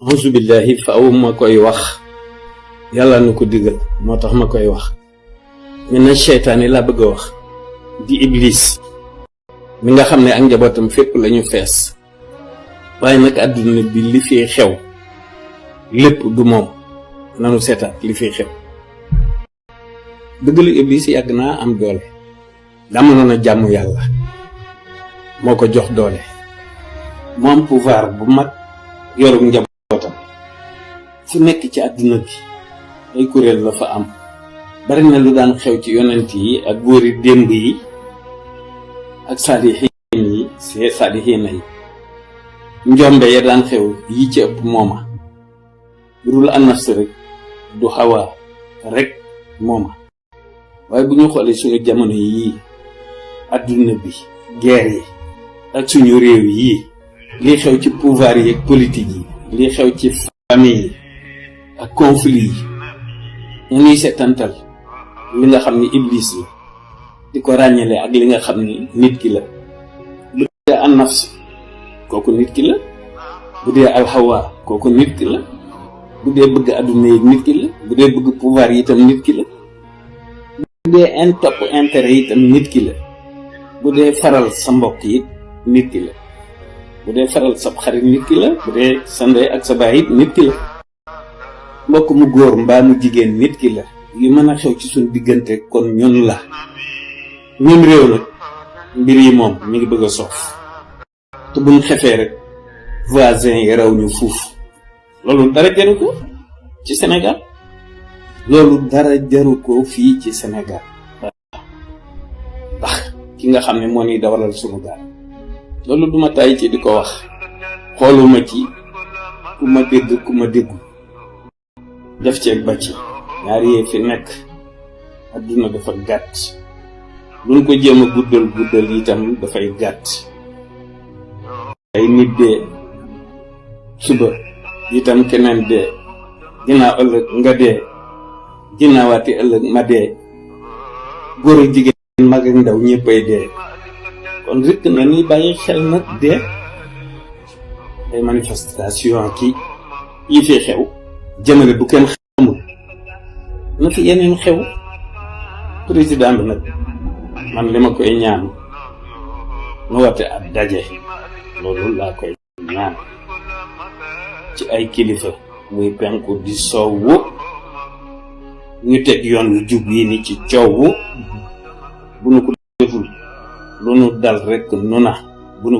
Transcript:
auzu billahi faaw ma koy wax yàlla na ko digal moo tax ma koy wax mina seytaane laa bëgg a wax di iblis mi nga xam ne ak njabootam fépp lañu fees waaye nag àdduna bi li fi xew lépp du moom nanu seetaat li fi xew dëgg la iblis yàgg naa am doole dama noon a jàmm yàlla moo ko jox doole moo am pouvoir bu mag yorug njabootam fu nekk ci àdduna bi ay kuréel la fa am bari na lu daan xew ci yonent yi ak góori démb yi ak saalixiina yi njombe ya daan xew yi ci ëpp mooma bu dul annafs rek du xawaa rek mooma waaye bu ñu xoolee suñu jamono yii àdduna bi guerre yi ak suñu réew yii li xew ci pouvoir yi ak politique yi li xew ci famille yi ak conflit yi ñu ngi seetantal li nga xam ni iblis la di ko ràññale ak li nga xam ni nit ki la bu dee annafs kooku nit ki la bu dee alxawa kooku nit ki la bu dee bëgg àdduna yi nit ki la bu dee bëgg pouvoir yi itam nit ki la bu dee topp intérêt yi itam nit ki la bu dee faral sa mbokk yi nit ki la bu dee faral sa xarit nit ki la bu dee sa ndey ak sa baay it nit ki la mbokk mu góor mbaa mu jigéen nit ki la yu mën a xew ci suñ diggante kon ñun la ñun réew nag mbir yi moom mi ngi bëgg a soof te buñ xefee rek voisin yi raw ñu fuuf loolu dara jaru ko ci Sénégal loolu dara jaru ko fii ci Sénégal ndax ki nga xam ne moo ni dawalal sunu gaal loolu duma tàyyi ci di ko wax xooluma ci ku ma dégg ku ma déggu def ceeg bàcci ñaari yee fi nekk adduna dafa gàtt luñ ko jéem a guddal itam dafay gàtt ay nit dee suba itam keneen dee ginnaaw ëllëg nga dee ginnaawaati ëllëg ma dee góor ak jigéen mag ak ndaw ñëppay dee kon rek na ni bàyyi xel nag dee ay manifestation ki yi fi xew jëmale bu kenn xamul na fi yeneen xew président bi nag man li ma koy ñaan nu wate ab daje loolu laa koy ñaan ci ay kilifa muy penku di sowwu ñu teg yoon wu jub yi ni ci coowu bu nu ko deful lu nu dal rek nu na bu nu